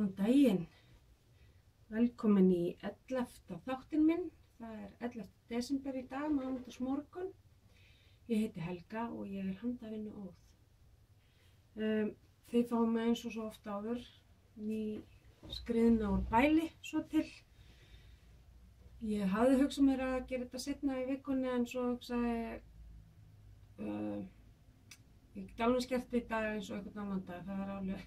Góðan daginn, velkomin í 11. þáttinn minn, það er 11. desember í dag, mánudagsmorgun. Ég heiti Helga og ég er handavinnu óð. Þið fáum mig eins og svo oft áður, ný skriðna úr bæli svo til. Ég hafði hugsað mér að gera þetta seinna í vikunni en svo hugsaði ég get alveg skert í dag eins og einhvern annan dag, það er alveg,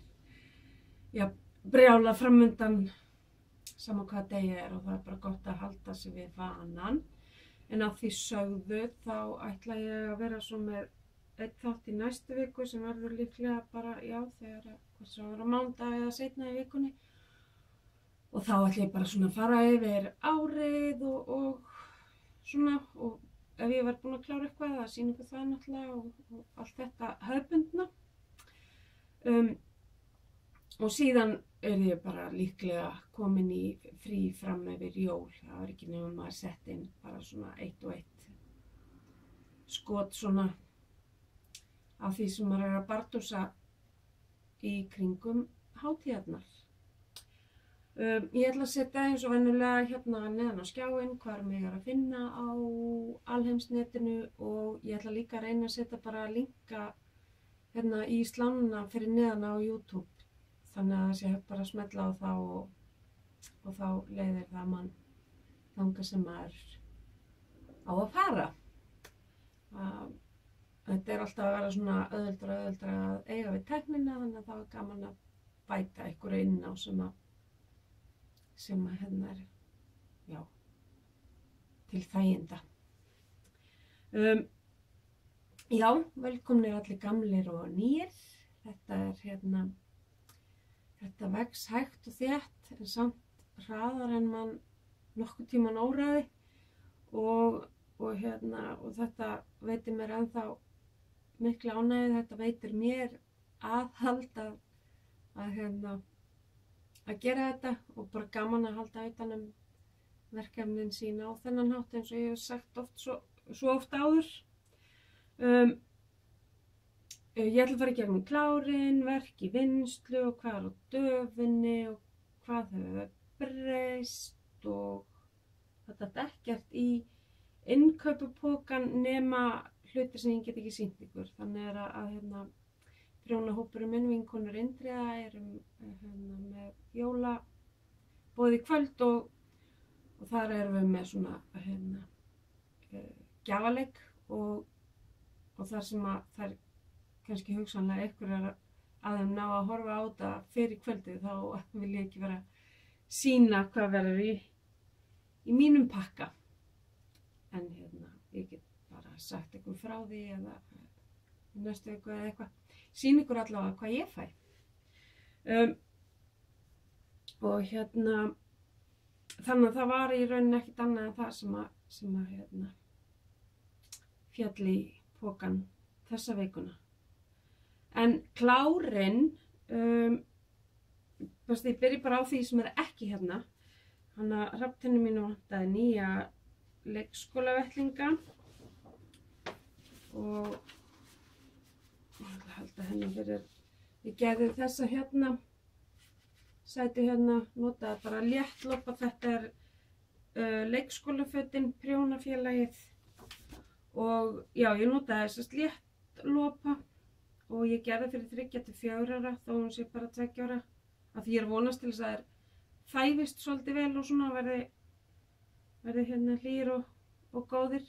já, brjála framundan sama hvað degi er og það er bara gott að halda sig við vanan. En að því sögðu þá ætla ég að vera svo með einn þátt í næstu viku sem verður líklega bara, já, þegar hvort sem verður á mánudag eða seinna í vikunni. Og þá ætla ég bara svona að fara yfir árið og svona, og ef ég verð búin að klára eitthvað að sýna ykkur það náttúrulega og allt þetta hefðbundna. Og síðan er ég bara líklega komin í frí fram yfir jól. Það var ekki nema maður sett inn bara svona eitt og eitt skot svona af því sem maður er að bardúsa í kringum hátíðarnar. Ég ætla að setja eins og venjulega hérna neðan á skjáinn hvar mig er að finna á alheimsnetinu og ég ætla líka að reyna að setja bara linka hérna í slánuna fyrir neðan á YouTube. Þannig að það sé hægt bara að smella á þá og þá leiðir það mann þangað sem maður á að fara. Þetta er alltaf að vera svona auðveldra að eiga við tæknina, þannig að það er gaman að bæta einhverju inn á sem að hérna er, já, til þæginda. Já, velkomnir allir gamlir og nýir. Þetta er hérna, þetta vex hægt og þétt en samt hraðar en mann nokkuð tíman óraði og þetta veitir mér ennþá mikla ánægju, þetta veitir mér aðhald að gera þetta og bara gaman að halda utan verkefnin sín á þennan hátt eins og ég hef sagt svo oft áður. Ég ætla að fara í gegnum klárin, verk í vinnslu og hvað er á döfinni og hvað hefur breyst og þetta er ekkert í innkaupapokan nema hlutir sem ég get ekki sýnt ykkur. Þannig að prjónahópurinn minn, vinkonur Indriða, með jólaboð í kvöld og þar erum við með svona gjafaleik og þar sem að þær kannski hugsanlega einhverjar að þeim ná að horfa á þetta fyrir kvöldið, þá vil ég ekki vera að sýna hvað verður í mínum pakka. En ég get bara sagt ykkur frá því eða næstu viku eða eitthvað. Sýna ykkur allavega hvað ég fæ. Og þannig að það var í rauninni ekkert annað en það sem að féll í pokan þessa vikuna. En klárin, ég byrja bara á því sem er ekki hérna. Þannig að Hrafntinnu mínu vantaði nýja leikskólavettlinga og ég ætla að halda henni fyrir, ég gerði þessa hérna, sæti hérna, notaði bara léttlopa, þetta er leikskólafötin, prjónafélagið og já, ég notaði þessast léttlopa og ég gerði fyrir 3 til 4 ára, þó hún sé bara 2 ára, af því ég er vonast til þess að þær þæfist svolítið vel og svona verði hérna hlýr og góðir.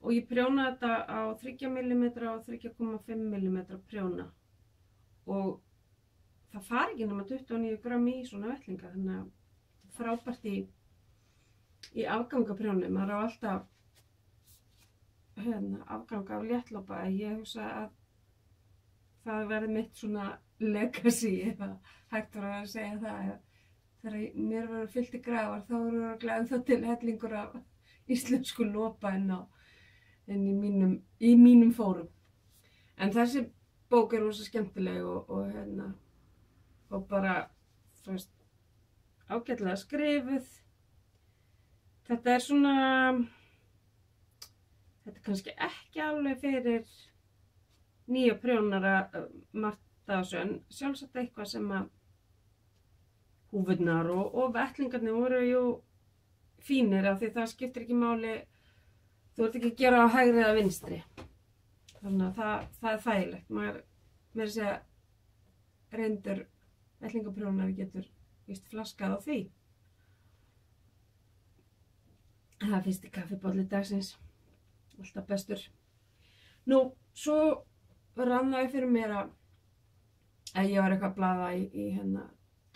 Og ég prjónaði þetta á 3 mm og 3,5 mm prjóna og það fari ekki nema 29 gram í svona vettlinga, þannig að frábært í afgangaprjóni. Maður á alltaf afgang af léttlopa. Ég hugsa að það verði mitt svona legacy, ef hægt var að segja það. Þegar mér verður fyllt í grafar þá verður að glæða það til hellingur af íslensku lopa inn í mínum fórum. En þessi bók er rosa skemmtileg og bara, þú veist, ágætlega skrifuð. Þetta er svona, þetta er kannski ekki alveg fyrir nýja prjónara margt af þessu, en sjálfsagt eitthvað sem að húfurnar og vettlingarnir voru jú fínir af því það skiptir ekki máli, þú ert ekki að gera á hægri eða vinstri. Þannig að það er þægilegt. Maður meira að segja reyndur vettlingaprjónari getur víst flaskað á því. Það er fyrsti kaffibolli dagsins. Alltaf bestur. Nú, svo rann það upp fyrir mér að ég var eitthvað að blaða í hérna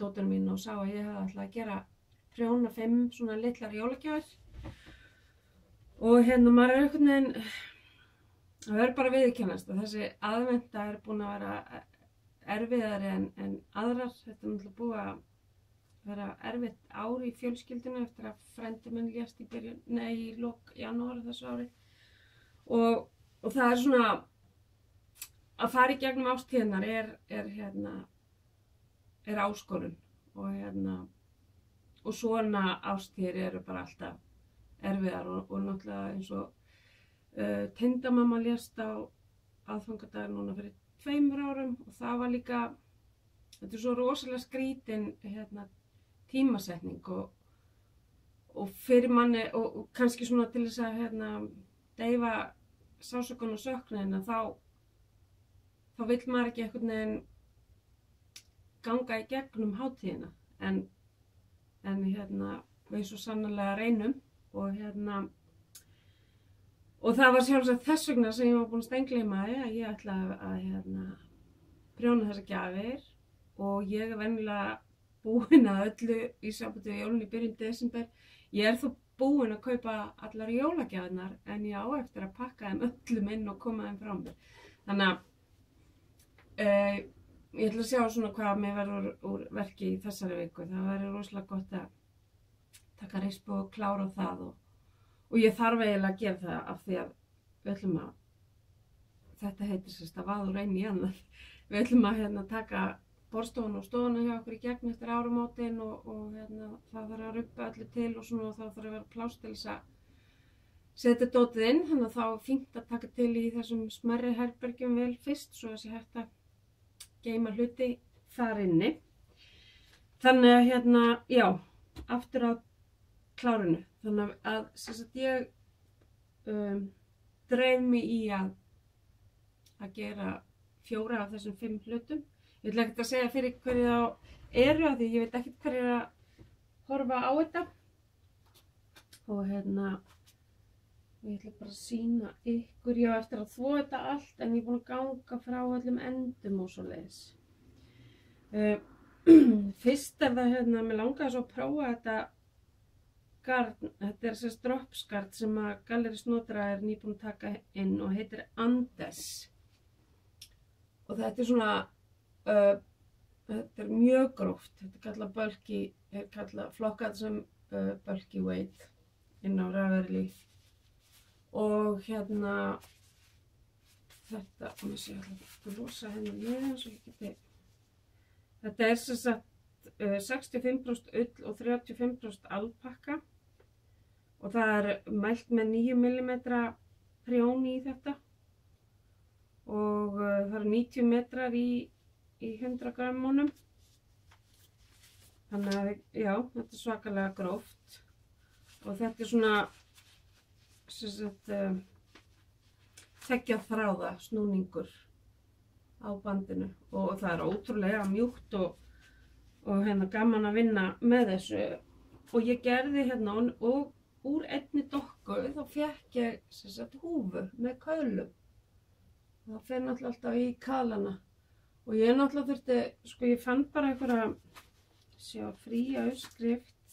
dótturinn mín og sá að ég hefði ætlað að gera prjóna 5 svona litlar jólagjafir. Og hérna maður er einhvern veginn, það verður bara viðurkennast að þessi aðventa er búin að vera erfiðari en aðrar. Þetta er náttúrulega búið að vera erfitt ár í fjölskyldinu eftir að frændi minn lést í lok janúar þessu ári. Og það er svona að fara í gegnum ástíðnar er áskorun og svona ástíðir eru bara alltaf erfiðar og náttúrulega eins og tengdamamma lést á aðfangadag núna fyrir 2 árum og það var líka, þetta er svo rosalega skrítin tímasetning og fyrir manni og kannski svona til þess að deyfa sásökun og söknuðina þá vill maður ekki einhvern veginn ganga í gegnum hátíðina en við svo sannarlega reynum og það var sjálfsagt þess vegna sem ég var búin að steingleyma að ég ætlaði að prjóna þessar gjafir og ég er venjulega búin að öllu í sambandi við jólin í byrjun desember. Ég er þó búin að kaupa allar jólagjafirnar en ég á eftir að pakka þeim öllum inn og koma þeim frá mér. Þannig að ég ætla að sjá svona hvað mér verður úr verki í þessari viku. Það verður rosalega gott að taka rispu og klára það og ég þarf eiginlega að gera það af því að við ætlum að, þetta heitir sérst að vaða úr einu í annað. Við ætlum að taka borðstofuna og stofuna hjá okkur í gegn eftir áramótin og það þarf að rubba öllu til og svona og þá þarf að vera pláss til þess að setja dótið inn. Þannig að þá er fínt að taka til í þessum smærri herbergjum vel fyrst svo að sé hægt að geyma hluti þar inni. Þannig að já, aftur á klárinu. Þannig að sem sagt ég dreif mig í að gera 4 af þessum 5 hlutum. Ég ætla ekkert að segja fyrir hverju þá eru af því ég veit ekkert hverju er að horfa á þetta. Og ég ætla bara að sýna ykkur, ég á eftir að þvo þetta allt en ég er búin að ganga frá öllum endum og svoleiðis. Fyrst er það mér langaði svo að prófa þetta garn, þetta er þessi droppsgarn sem að Galleri Snotra er nýbúin að taka inn og heitir Andes. Og þetta er svona, þetta er mjög gróft, þetta er kallað flokkað sem bulky weight inn á Ravelry. Og þetta, ég ætla að losa niður eins og ég geti. Þetta er sem sagt 65% ull og 35% alpakka og það er mælt með 9 mm prjón í þetta og það eru 90 metrar í 100 grammunum. Þannig að já, þetta er svakalega gróft og þetta er svona sem sagt 2 þráða snúningur á bandinu og það er ótrúlega mjúkt og gaman að vinna með þessu og ég gerði og úr einni dokku þá fékk ég sem sagt húfu með kaulum. Það fer náttúrulega alltaf í kalana og ég náttúrulega þurfti, sko ég fann bara einhverja fría uppskrift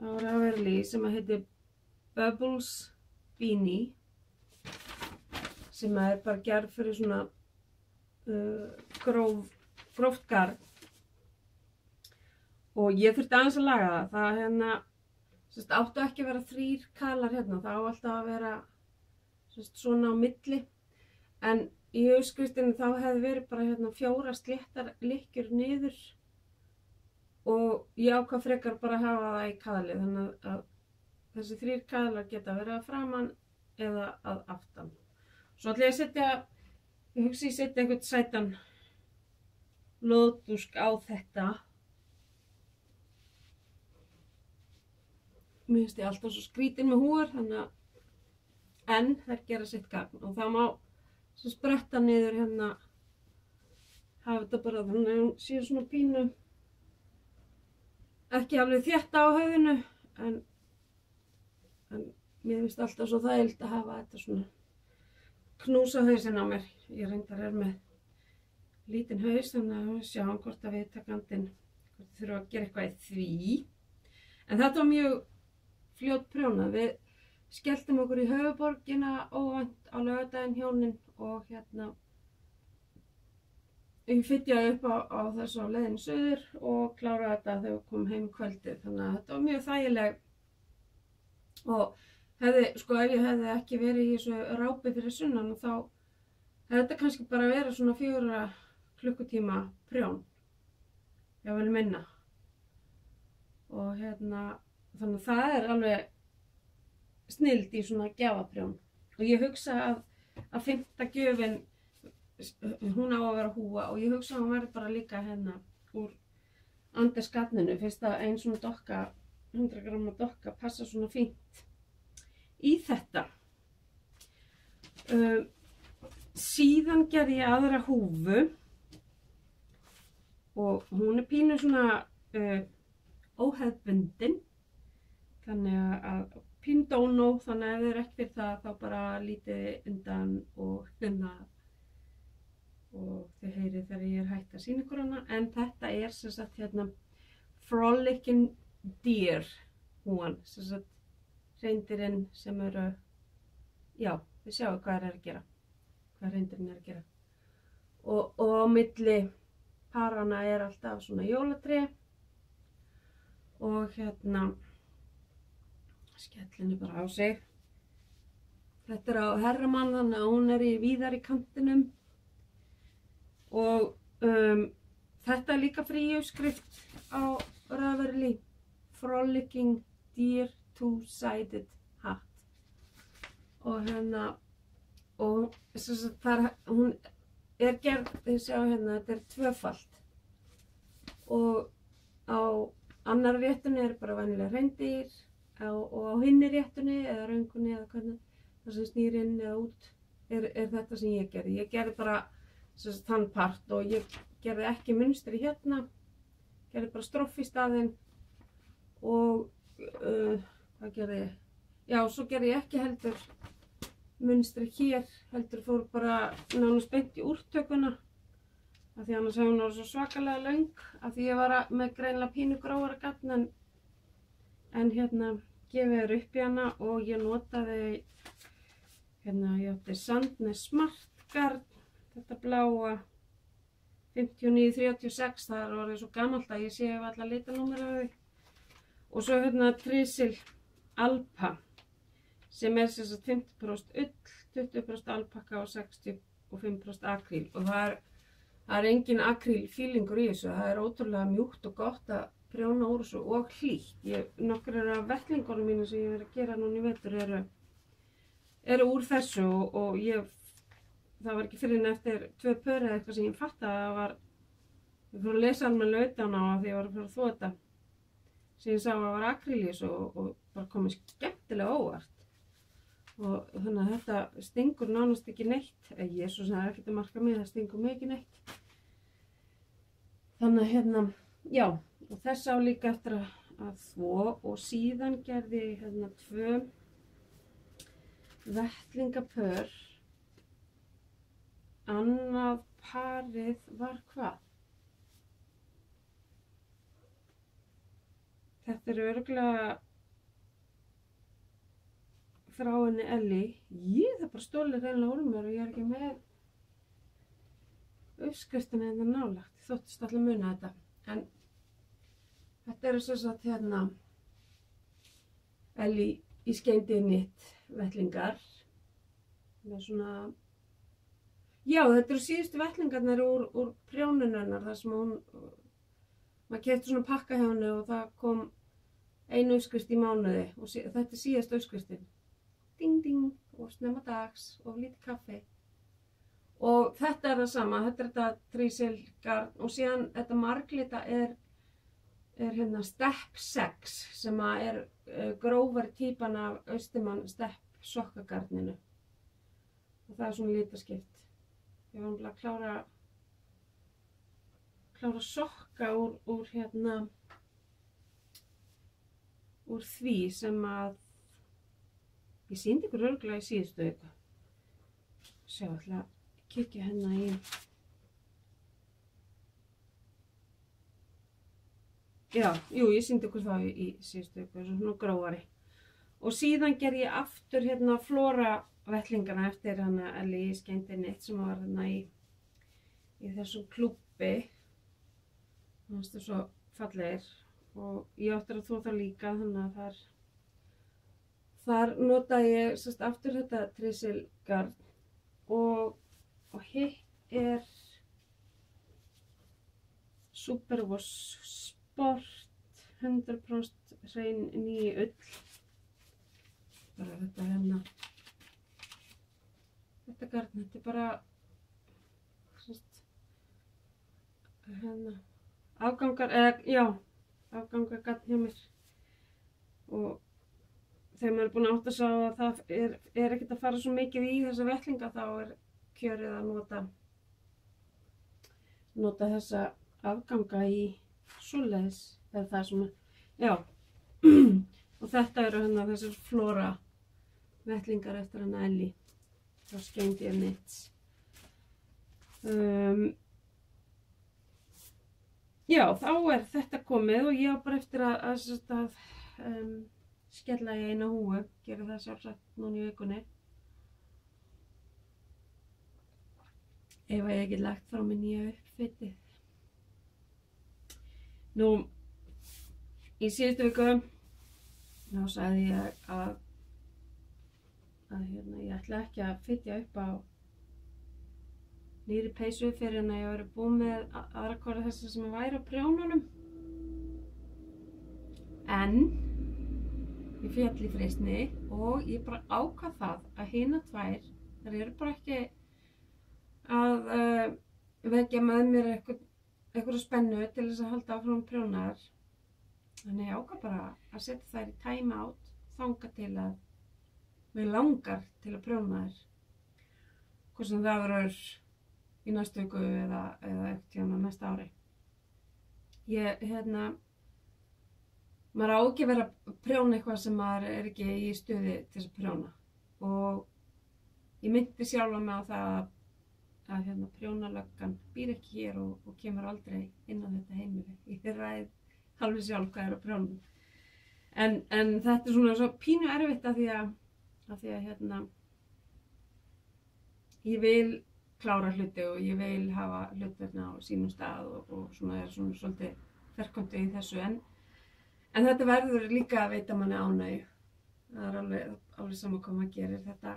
á Ravelry sem að heitir Bubbles Beanie sem er bara gerð fyrir svona gróft garn og ég þurfti aðeins að laga það áttu ekki að vera 3 kalar það á alltaf að vera svona á milli en í uppskriftinni þá hefði verið bara 4 sléttar lykkjur niður og ég ákvað frekar bara að hafa það í kaðli þannig að þessi 3 kaðlar geta verið að framan eða að aftan. Svo ætla ég að setja, ég hugsi ég setja einhvern sætan lóðdúsk á þetta mér finnst ég alltaf svo skrítin með húfur, þannig að en þær gera sitt gagn og það má svo spretta niður hérna, hafa þetta bara þannig að hún sé svona pínu, ekki alveg þétt á höfðinu, en mér finnst alltaf svo þægilegt að hafa þetta svona knúsa hausinn á mér. Ég reyndar með lítinn haus, þannig að við sjáum hvort að viðtakandinn þurfa að gera eitthvað í því. En þetta var mjög fljót prjóna. Við skelltum okkur í höfuðborgina óvænt á laugardaginn hjónin og hérna ég fytjaði upp á þessu á leiðinni suður og kláraði þetta þegar við komum heim kvöldið. Þannig að þetta var mjög þægileg og sko ef ég hefði ekki verið í þessu rápi fyrir sunnan þá hefði þetta kannski bara verið svona 4 klukkutíma prjón, jável minna. Og hérna, þannig að það alveg snilld í svona gjafaprjón. Og ég hugsa að 5. gjöfin, hún á að vera húfa og ég hugsa að hún verði bara líka hérna úr andesgatninu, fyrst að ein svona dokka, 100 gramma dokka, passa svona fínt í þetta. Síðan gerði ég aðra húfu og hún pínu svona óhefðbundin, þannig að pínu dónó, þannig að ef þið eru ekki fyrir það þá bara lítið undan og þið heyrið þegar ég hægt að sýna ykkur hana. En þetta sem sagt hérna Frolicking Deer húan, sem sagt reyndirinn sem eru, já, þið sjáu hvað að gera, hvað reyndirinn að gera. Og á milli parana alltaf svona jólatré og hérna skellinu bara á sig. Þetta á herramann, þannig að hún í víðar í kantinum og þetta líka frí uppskrift á Ravelry, Frolicking Deer Two-Sided Hat og hérna og hún gerð, þið sjá hérna, þetta tvöfalt og á annar réttunni bara venjulega hreindýr og á hinni réttunni eða röngunni eða hvernig það sem snýr inn eða út þetta sem ég gerði. Ég gerði bara þann part og ég gerði ekki munstri hérna, gerði bara stroff í staðinn og hvað gerði ég? Já, svo gerði ég ekki heldur munstri hér, heldur fór bara nánast beint í úrtökuna af því annars hefði hún orðið svo svakalega löng af því ég var með greinilega pínu grófara gatn en hérna gefið þér upp í hana og ég notaði hérna, ég átti Sandnes Smart Garn, þetta bláa 5936, það orðið svo gamalt að ég sé ef alla litanúmer af því. Og svo hérna Trysil Alpa sem sem sagt 50% ull, 20% alpakka og 65% akríl og það engin akríl fílingur í þessu, það ótrúlega mjúkt og gott að prjóna úr þessu og hlýtt. Nokkrar af vettlingunum mínu sem ég að gera núna í vetur eru úr þessu og það var ekki fyrir en eftir 2 pör eða eitthvað sem ég fattaði að það var, ég fór að lesa almennilega utan á því ég var að fara að þvo þetta sem ég sá að það var akríl í þessu og bara komið skemmtilega óvart. Og þannig að þetta stingur nánast ekki neitt, ég svo sem það ekkert að marka mig, það stingur mig ekki neitt. Þannig að hérna, já, og þess á líka eftir að þvo og síðan gerði ég hérna 2 vettlingapör. Annað parið var hvað? Þetta örugglega frá henni Elli. Það bara stólið reynilega úr mér og ég ekki með uppskriftina hérna nálægt. Ég þóttist alltaf muna þetta. En þetta sem sagt hérna Elli í skeindið mitt vettlingar. Með svona, já þetta síðustu vettlingarnir úr prjónunennar þar sem maður keypti svona pakka hjá henni og það kom einu uppskrift í mánuði og þetta síðasta uppskriftin. Ding ding og snemma dags og lítið kaffi og þetta það sama, þetta þetta Trysil garn og síðan þetta marglita hérna Step 6 sem er grófari típan af Austermann Step sokkagarninu. Og það er svona litaskipt. Ég var að klára sokka úr hérna úr því sem að ég sýndi ykkur örugglega í síðustu viku. Sjá, ég ætla að kíkja hérna í já, jú, ég sýndi ykkur það í síðustu viku, svona grófari. Og síðan ger ég aftur hérna Flora vettlingana eftir hana Ellie Skeindinnit sem var hérna í þessum klúbbi. Það er svo fallegir og ég átti að þvo það líka, þannig að þar nota ég aftur þetta trísilgarn og hitt er Superwash Sport 100% hrein ný ull. Bara þetta hérna. Þetta garn, þetta er bara hérna afgangargarn hjá mér. Og þegar maður er búinn að átta sig á að það er ekkert að fara svo mikið í þessa vettlinga, þá er kjörið að nota þessa afganga í svoleiðis, eða það svona, já. Og þetta eru hérna þessar Flora vettlingar eftir hana Ellie frá Skeindinnit. Já, þá er þetta komið og ég á bara eftir að skella í eina húfu, gera það sjálfsagt núna í vikunni. Ef ég get lagt frá mig nýja uppfitið. Nú, í síðustu viku þá sagði ég að ég ætla ekki að fitja upp á nýri peysu fyrir en að ég væri búin með aðra hvora þessar sem væri á prjónunum. En ég féll í freistni og ég bara ákvað það að hinar tvær, þær eru bara ekki að vekja með mér einhverja spennu til þess að halda áfram prjónar. Þannig ég ákvað bara að setja þær í time out þangað til að mig langar til að prjóna þær. Hvort sem það verður í næstu viku eða ekkert tíma næsta ári. Maður á ekki að vera að prjóna eitthvað sem maður er ekki í stuði til þess að prjóna. Og ég myndi sjálfa mig á það að prjónalöggan býr ekki hér og kemur aldrei inn á þetta heimili. Ég ræð alveg sjálf hvað er að prjóna. En þetta er svona svo pínu erfitt af því að ég vil klára hluti og ég vil hafa hlutirna á sínum stað og svona er svona svolítið ferkonti í þessu. En þetta verður líka að veita manni ánægju. Það er alveg sama hvað maður gerir. Þetta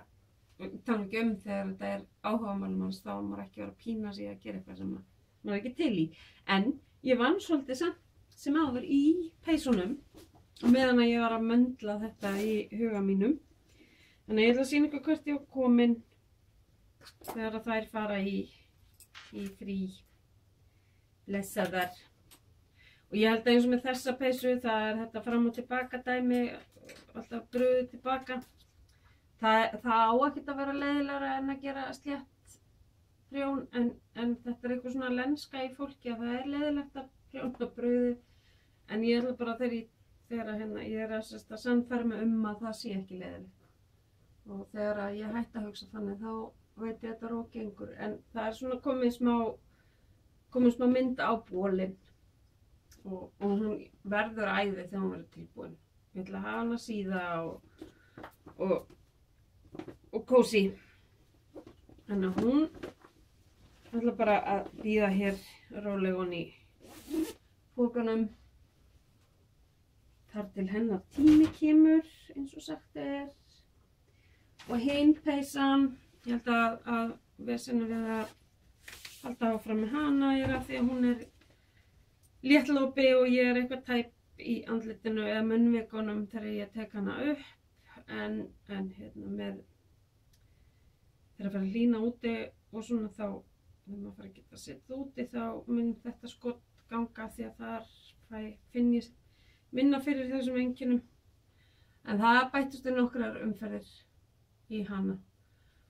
tala ekki þegar þetta er áhugamál manns, þá maður ekki vera að pína sig að gera eitthvað sem maður er ekki til í. En ég vann svolítið samt sem áður í peysunum meðan að ég var að möndla þetta í huga mínum. Þannig ég ætla að sýna ykkur hvert ég var komin þegar þær fara í frí blessaðar. Og ég held að eins og með þessa peysu, það er þetta fram og tilbaka dæmi, alltaf bröðið tilbaka. Það á ekkert að vera leiðilegra en að gera slétt prjón, en þetta er eitthvað svona lenska í fólki að það er leiðilegt að prjóna bröðið. En ég ætla bara þegar ég er að sannfæra mig að það sé ekki leiðilegt. Og þegar ég hætti að hugsa þannig, þá veit ég að þetta rógengur. En það er svona komin smá mynd á bólinn. Og hún verður æði þegar hún verður tilbúin. Ég ætla að hafa hana síða og kósí. Þannig að hún ætla bara að bíða hér rólega í pokanum. Þar til hennar tími kemur, eins og sagt er. Og hin peysan, ég held að vesenu við að halda áfram með hana, ég er að því að hún er léttlópi og ég er eitthvað tæp í andlitinu eða munnvikunum þegar ég tek hana upp. En með þegar að fara að hlýna úti og svona þá, þegar maður fara að geta sett úti, þá mun þetta skott ganga því að þar finn ég minna fyrir þessum einkennum. En það bættust nokkrar umferðir í hana.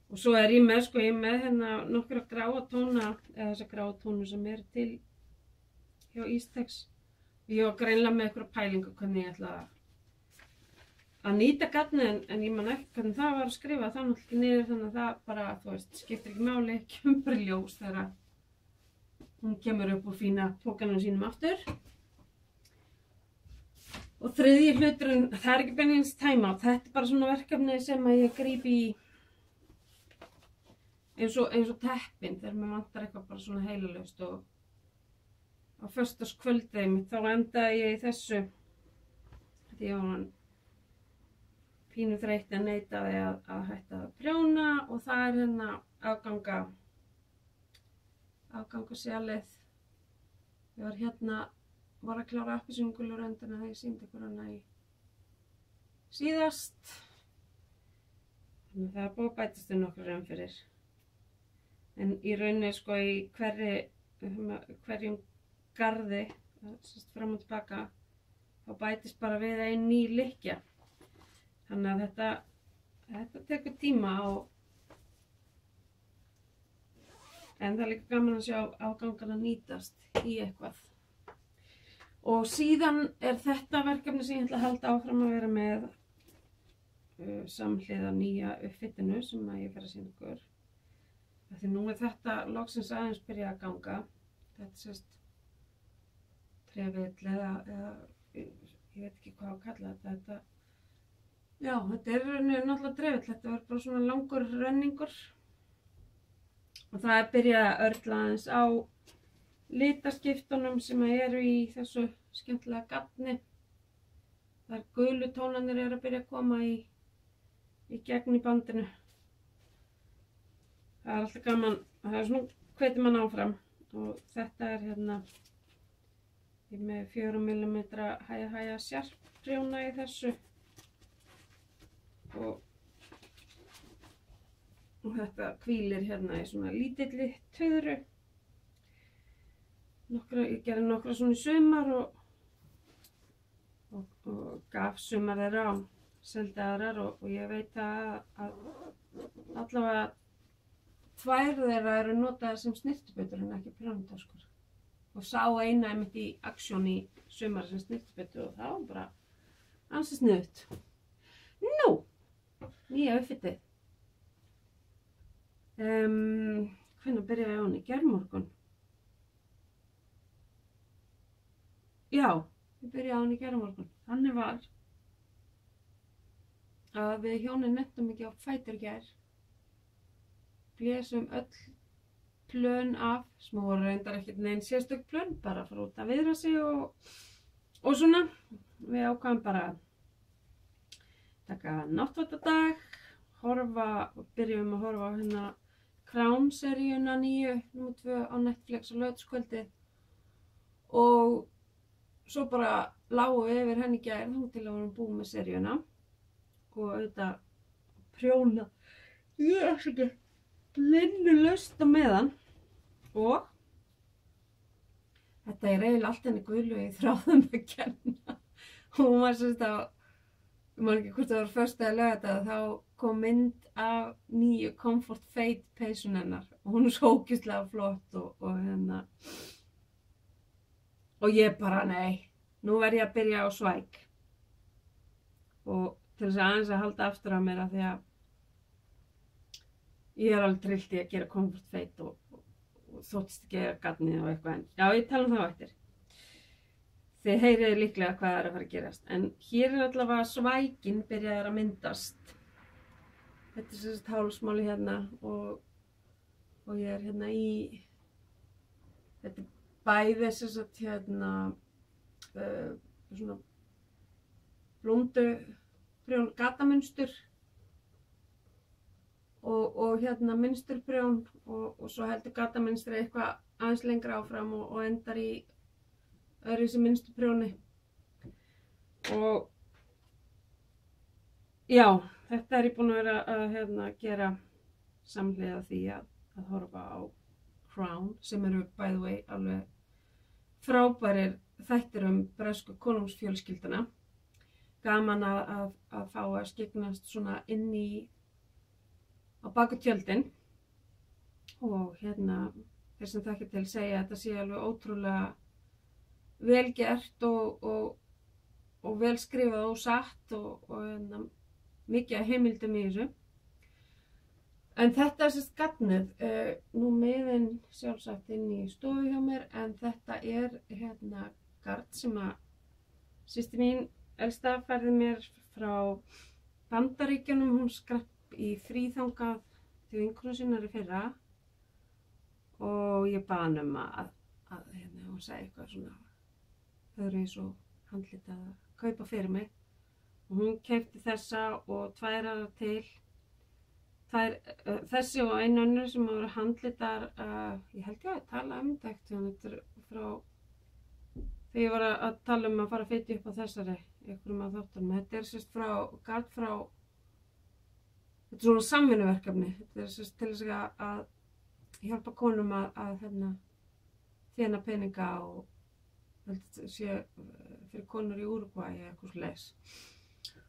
Og svo ég með hérna nokkra gráa tóna, eða þessa gráa tónu sem til hjá Ístex. Ég var greinilega með einhverja pælingu hvernig ég ætla að nýta gatnið, en ég man ekki hvernig það var að skrifa það náttúrulega ekki niður, þannig að það bara, þú veist, skiptir ekki máli, kemur bara í ljós þegar hún kemur upp úr fína pókanum sínum aftur. Og þriðji hluturinn, það er ekki beinlínis time-out, þetta bara svona verkefni sem að ég gríp í eins og teppin þegar mér vantar eitthvað bara svona heilalaust. Og á föstudagskvöldið mitt þá endaði ég í þessu, því ég var pínu þreytt en neitaði að hætta að prjóna, og það er hérna afgangasjalið. Ég var að klára appelsínuguluröndina þegar ég sýndi ykkur hana í síðast. Þannig að það er búið að bætast nokkrar umferðir. En í rauninni í hverjum garði, fram og tilbaka, þá bætist bara við ein ný lykkja. Þannig að þetta tekur tíma en það er líka gaman að sjá afgangana nýtast í eitthvað. Og síðan er þetta verkefni sem ég ætla að halda áfram að vera með samhliða nýja uppfitinu sem ég fer að sýna ykkur. Því nú er þetta loksins aðeins byrja að ganga. Þetta trefill eða ég veit ekki hvað að kalla þetta. Já, þetta er náttúrulega trefill, þetta var bara svona langur renningur. Og það er byrjað að örla aðeins á litaskiptunum sem eru í þessu skemmtilega gatni. Þar gulu tónarnir eru að byrja að koma í gegn í bandinu. Það er alltaf gaman, það er svona hvetur mann áfram. Og þetta er hérna, ég er með 4 mm hæja sjarp prjóna í þessu. Og þetta hvílir hérna í svona lítilli töðru. Ég gerði nokkra svona í sumar og gaf sumar þeirra á, seldi aðrar, og ég veit að allavega 2 þeirra eru notaðar sem snyrtibutur en ekki prjónatöskur. Og sá eina einmitt í aksjón í sumar sem snyrtibutur, og það var bara ansi sniðugt. Nú, nýja uppfitið. Hvenær byrjaði ég á henni? Í gærmorgun. Já, ég byrjaði á henni í gærmorgun. Þannig var að við hjónin nettum ekki á fætur í gær. Blésum öll plön af, sem voru reyndar ekkert nein sérstök plön, bara fara út að viðra sig og svona. Við ákváðum bara að taka náttfatadag, byrjum að horfa á hérna Crown-seríuna nýju, nr. 2 á Netflix á laugardagskvöldið, og svo bara lágum við yfir henni í gær þangað til að við vorum búin með seríuna og auðvitað prjóna. Ég er ekki linnulaust á meðan, og þetta er eiginlega allt henni Gulu í þráðum að kenna. Og hún var ég man ekki hvort það var föstudag eða laugardag, þá kom mynd af nýju Comfort Fade peysun hennar og hún er svo ógeðslega flott og ég bara nei, nú verð ég að byrja á svæk, og til þess að aðeins að halda aftur af mér af því að ég er alveg trillt í að gera Comfort Fade og þóttist ekki að gatnið og eitthvað, en já, ég tala um það á eftir. Þið heyriði líklega hvað það er að fara að gerast, en hér er allavega svækin byrjaðar að myndast. Þetta er sérst hálsmáli hérna og ég er hérna í, þetta er bæði sérst hérna svona blóndu prjón gatamunstur og hérna munsturprjón og svo heldur gatamunstri eitthvað aðeins lengra áfram og endar í öðruvísi munsturprjóni. Og já, þetta er ég búin að vera að gera samhliða því að horfa á Crown, sem eru by the way alveg frábærir þættir bresku konungsfjölskylduna. Gaman að fá að skyggnast svona inn á baku tjöldin. Og þeir sem þekkja til segja að þetta sé alveg ótrúlega vel gert og vel skrifað og satt og mikið af heimildum í þessu. En þetta er gatnið, nú miðinn sjálfsagt inn í stofu hjá mér, en þetta er gard sem að systir mín elsta færði mér frá Bandaríkjunum. Hún skrapp í frí þangað til vinkonu sinnar í fyrra og ég bað hana að hún sagði eitthvað svona, þau eru eins og handlit að kaupa fyrir mig. Og hún keypti þessa og 2 aðrar til. Þessi og einu önnur sem voru handlitar, ég held ég að tala þetta er frá þegar ég var að tala að fara að fitja upp á þessari einhverjum af þáttunum. Þetta er gard frá þetta er svona samvinnuverkefni. Þetta er til þess að hjálpa konum að þjána peninga og þetta sé fyrir konur í Úrúgvæ eða eitthvað svoleiðis.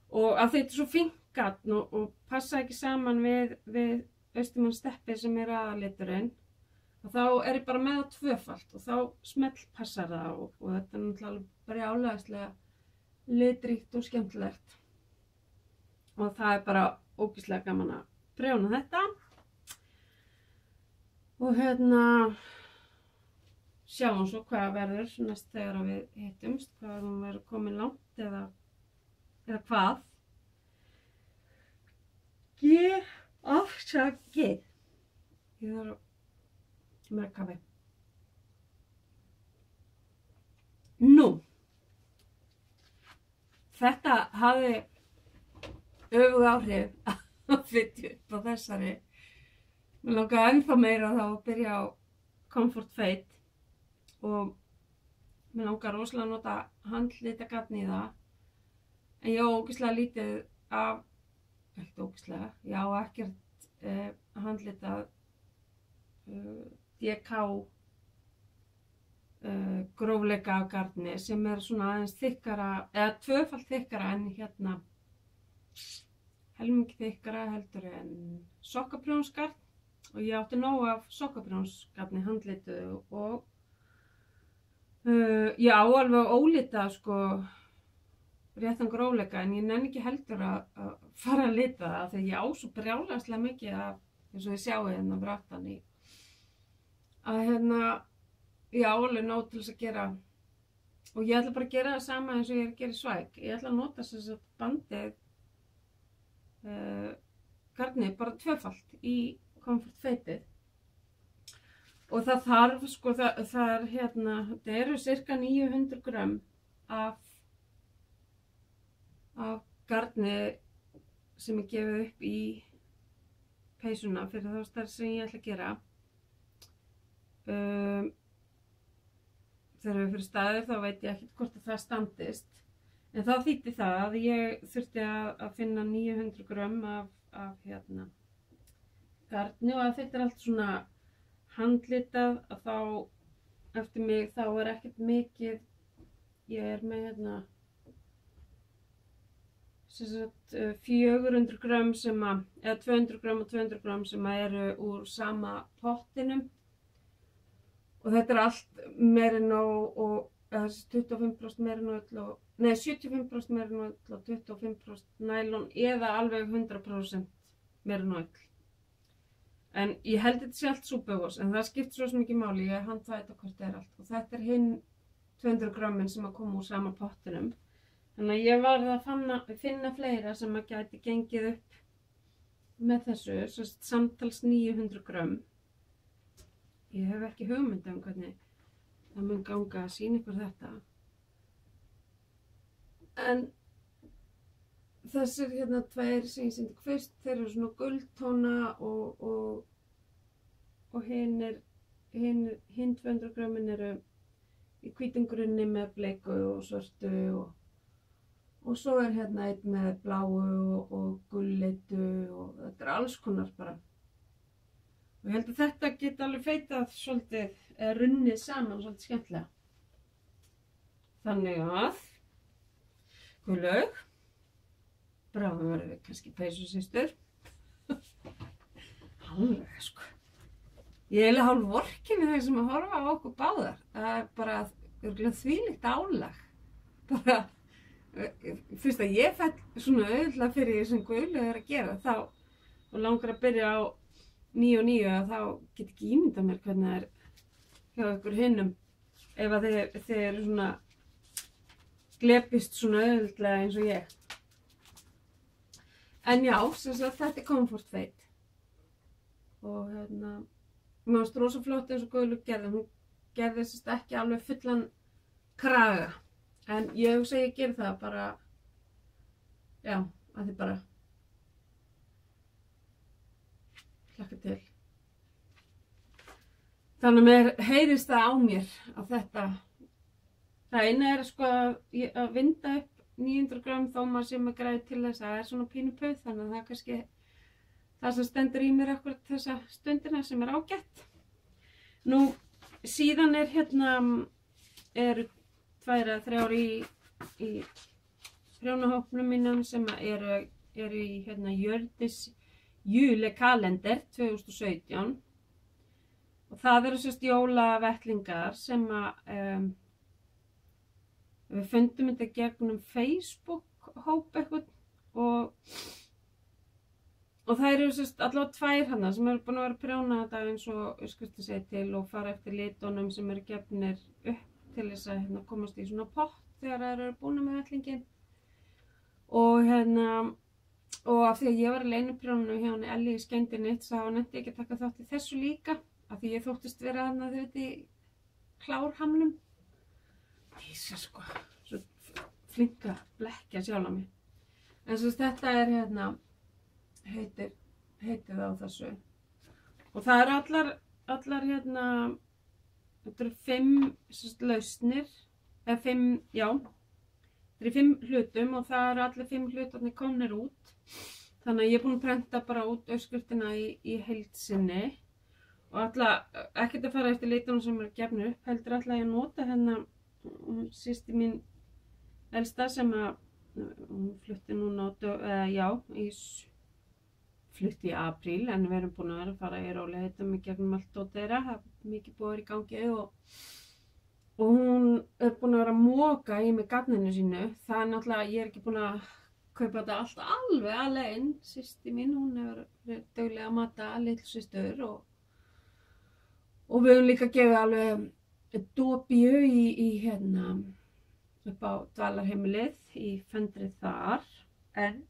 Og að þetta er svo fínt gatn og passa ekki saman við Austurmannssteppi sem er aðalliturinn, og þá er ég bara með það 2-falt og þá smellpassar það og þetta er náttúrulega brjálæðislega litríkt og skemmtilegt. Og það er bara ógeðslega gaman að prjóna þetta. Og sjáum svo hvað verður næst þegar við hittumst, hvað hún verður komin langt eða hvað. Afsakið. Ég þarf meira kaffi. Nú, þetta hafði öfug áhrif að fitja upp á þessari. Mér langaði ennþá meira þá að byrja á Comfort Fade og mér langaði rosalega að nota handlitagatn í það. En ég á ógeðslega lítið af, ekkert ógeðslega, ég á ekkert handlitað DK grófleika af garni sem er svona aðeins þykkara, eða 2-falt þykkara en helmingi þykkara heldur en sokkaprjónsgarn. Og ég átti nóg af sokkaprjónsgarni handlituðu og ég á alveg ólitað réttan grófleika, en ég nenni ekki heldur að fara að lita það þegar ég á svo brjálæðislega mikið af, eins og þið sjáið fyrir aftan í, að ég á alveg nóg til þess að gera. Og ég ætla bara að gera það sama eins og ég er að gera í svæk. Ég ætla að nota þess að bandið garnið bara 2-falt í Comfort Fadeið. Og það þarf, þetta eru cirka 900 grömm af garni sem ég gefið upp í peysuna fyrir þá stærð sem ég ætla að gera. Þegar við fyrir staðið þá veit ég ekkert hvort að það standist. En það þýddi það að ég þurfti að finna 900 grömm af garni, og að þetta er allt svona handlitað, að þá eftir mig þá er ekkert mikið. Ég er með 400 grömm eða 200 grömm og 200 grömm sem eru úr sama pottinum, og þetta er allt meira en nóg, og 25% meira en öll og, nei 75% meira en öll og 25% nælon eða alveg 100% meira en öll. En ég held þetta sé allt súpugos, en það skipt svo mikið máli, ég handþvæði þetta hvort það er allt. Og þetta er hinn 200 grömmin sem að koma úr sama pottinum. Þannig að ég varð að finna fleira sem að gæti gengið upp með þessu, samtals 900 grömm. Ég hef ekki hugmynd hvernig það mun ganga að sýna ykkur þetta. En þessir tveir sem ég sýndi fyrst, þeir eru svona gulltóna og hinn 200 grömmin eru í hvítum grunni með bleiku og svörtu og svo er einn með bláu og gulleitu og þetta er alls konar bara. Og ég held að þetta geti alveg feitað svolítið, eða runnið saman svolítið skemmtilega. Þannig að Guðlaug, bráðum verðum við kannski peysusystur. Alveg sko. Ég er eiginlega hálf vorkenni þeir sem að horfa á okkur báðar. Það er bara þvílíkt álag. Bara, fyrst að ég fell svona auðvitað fyrir því sem Guðlaug er að gera, þá og langar að byrja á 9 og 9, þá get ekki ímyndað mér hvernig það er hjá ykkur hinnum ef að þið eru svona glepist svona auðvitað eins og ég. En já, sem sagt, þetta er Comfort Fade. Og mér fannst rosa flott eins og Guðlaug gerði. Hún gerði sem sagt ekki alveg fullan kraga. En ég hugsa að ég geri það bara, já, að þið bara hlakka til. Þannig að mér heyrist það á mér að þetta, það eina er sko að vinda upp 900 gram þó maður sem er græði til þess að það er svona pínu pauð, þannig að það er kannski það sem stendur í mér akkurat þessa stundina sem er ágætt. Nú síðan er eru 2 eða 3 í prjónahópnum mínum sem eru í Hjördis julekalender 2017 og það eru sérst jólavettlingar sem að við fundum þetta gegnum Facebook hóp eitthvað og það eru sérst allavega 2 hana sem eru búin að vera að prjóna þetta eins og uppskriftin segir til og fara eftir litunum sem eru gefnir upp til þess að komast í svona pott þegar það eru búin með vettlingin og og af því að ég var í leyniprjónunum hjá henni Elli í Skendinit þá nefndi ég ekki að taka þátt í þessu líka af því ég þóttist vera þarna þau veit í klárhamnum. Ísa sko, svo flink að blekkja sjálf á mig. En svo þetta er heitir á þessu. Og það eru allar þetta eru 5 lausnir, eða 5, já, þetta eru 5 hlutum og það eru allir 5 hlutarnir komnir út. Þannig að ég er búin að prenta bara út uppskriftina í heild sinni og ekkert að fara eftir litunum sem eru gefnir upp, heldur ætla ég að nota systir mín elsta sem að hún flutti núna flutti í apríl en við erum búin að vera að fara í rólegheitum í gegnum allt og þeirra, það er mikið búið í gangi og hún er búin að vera að moka í mig garninu sínu. Það er náttúrulega, ég er ekki búin að kaupa þetta allt alveg alveg systir mín, hún hefur verið dugleg að mata litlu systur og við höfum líka gefið alveg dópíu í upp á dvalarheimilið í fendrið þar en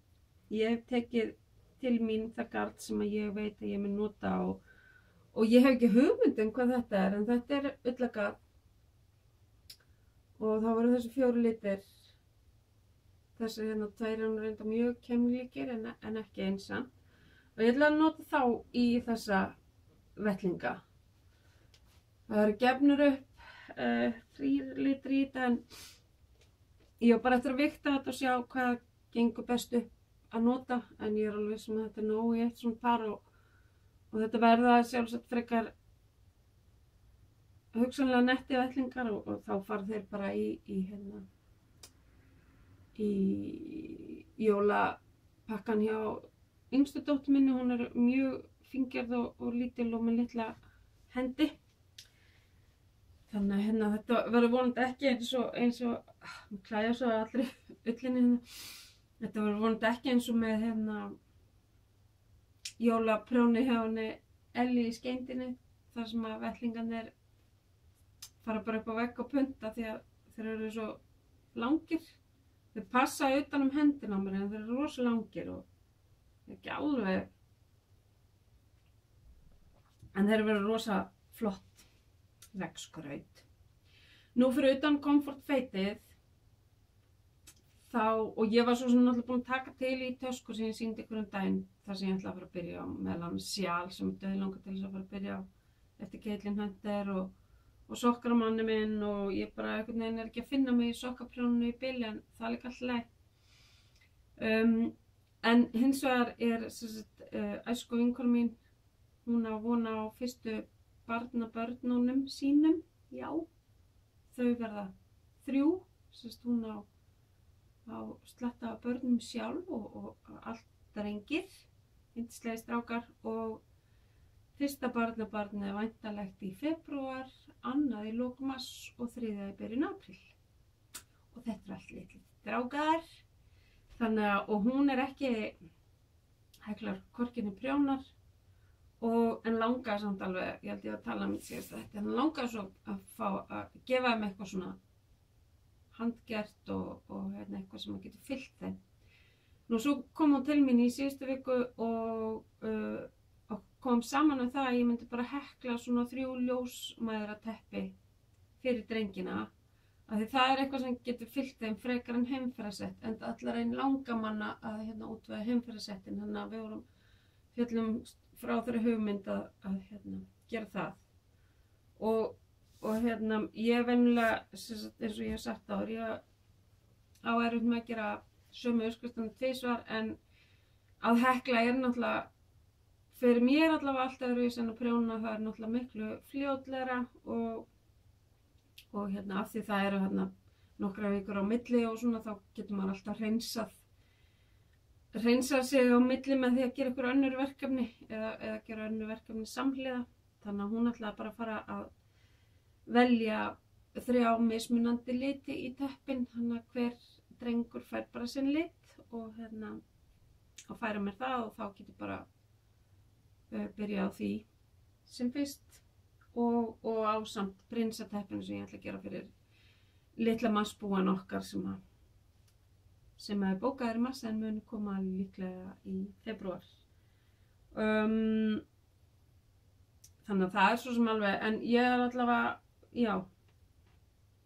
ég hef tekið til mín það gard sem að ég veit að ég mun nota og ég hef ekki hugmynd hvað þetta er en þetta er ullagard og það voru þessi 4 litir þessi 2 eru reynda mjög keimlíkir en ekki einsamt og ég ætla að nota þá í þessa vettlinga. Það eru gefnir upp 3 litri í þetta en ég var bara eftir að vikta þetta og sjá hvað gengur best upp að nota en ég er alveg viss að þetta er nóg í eitt svona par og þetta verða sjálfsagt frekar hugsanlega netti vettlingar og þá fara þeir bara í jólapakkan hjá yngstu dóttur minni, hún er mjög fíngerð og lítil og með litla hendi. Þannig að þetta verður vonandi ekki eins og klæja svo allri ullinni Þetta verður vonandi ekki eins og með jólaprjóni hjá henni Elli í Skendinni þar sem að vettlingarnir fara bara upp á vegg og punta því að þeir eru svo langir. Þeir passa utan hendina á mér en þeir eru rosa langir og ekki alveg en þeir verður rosa flott veggskraut. Nú fyrir utan Comfort Fadeið og ég var svo sem náttúrulega búin að taka til í tösku sem ég sýndi ykkur daginn þar sem ég ætla að fara að byrja á meðal sjál sem er dauðlangur til þess að fara að byrja á eftir Caitlin Hunter og sokkar á manni minn og ég bara einhvern veginn er ekki að finna mig í sokkaprjóninu í bili en það er líka alltaf leið. En hins vegar er æsku vinkona mín, hún á vona á fyrstu barnabörnunum sínum, já, þau verða 3 hún á slatta af börnum sjálf og allt drengir, yndislegir strákar, og fyrsta barnabarnið er væntanlegt í febrúar, annað í lok mars og þriðja í byrjun apríl. Og þetta allt litlir strákar. Þannig að, og hún ekki Heklar hvorki né prjónar, en langaði samt alveg, ég held ég að tala um síðast þetta, en langaði svo að fá að gefa þeim eitthvað svona handgert og eitthvað sem maður getur fyllt þeim. Nú svo kom hún til mín í síðustu viku og kom saman um það að ég myndi bara hekla svona 3 ljósmæðrateppi fyrir drengina, af því það eitthvað sem getur fyllt þeim frekar en heimferðarsett, en allar einn langamanna að útvega heimferðarsettin, þannig að við fjöllum frá þeirri hugmynd að gera það. Og ég venjulega, eins og ég hef sagt áður, ég á erfitt með að gera sömu uppskriftina 2 svar, en að hekla náttúrulega, fyrir mér allavega allt öðruvísi en að prjóna, það náttúrulega miklu fljótlegra og af því það eru nokkra vikur á milli og svona, þá getur maður alltaf hreinsað sig á milli með því að gera ykkur önnur verkefni eða gera önnur verkefni samhliða. Þannig að hún ætlaði bara að fara að velja 3 mismunandi liti í teppin, þannig að hver drengur fær bara sinn lit og færa mér það, og þá getur bara byrja á því sem fyrst. Og ásamt prinsateppinu sem ég ætla að gera fyrir litla marsbúan okkar sem er bókaður í mars en muni koma líklega í febrúar. Þannig að það svo sem alveg, en ég allavega, já,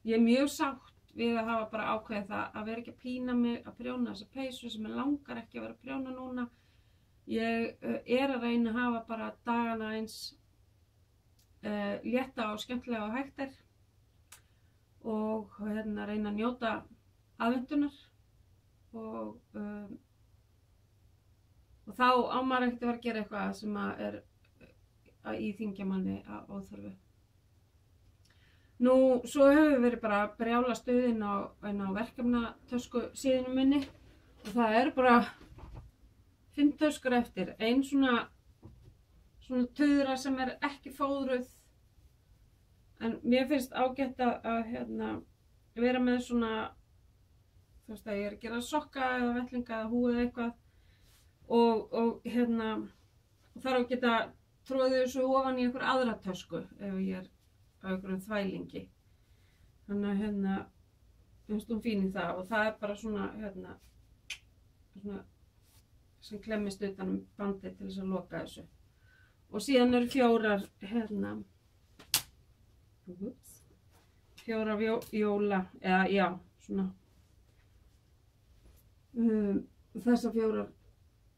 ég er mjög sátt við að hafa bara ákveðið það að vera ekki að pína mig að prjóna þessa peysu sem ég langar ekki að vera að prjóna núna. Ég að reyna að hafa bara dagana eins létta og skemmtilega og hægt er og reyna að njóta aðventunar og þá á maður ekkert að vera að gera eitthvað sem er að íþyngja manni að óþörfu. Nú, svo hefur við verið bara að brjála stuðinn á verkefnatösku síðinu minni og það eru bara 5 töskur eftir, ein svona tuðra sem er ekki fóðruð, en mér finnst ágætt að vera með svona, þú veist að ég er að gera sokka eða vettlinga eða húið eða eitthvað og þarf að geta tróðið þessu ofan í einhver aðra tösku ef ég er á einhverjum þvælingi. Þannig að mér finnst hún fín í það og það er bara svona sem klemmist utan bandið til þess að loka þessu. Og síðan eru 4 jóla, eða já, svona þessar 4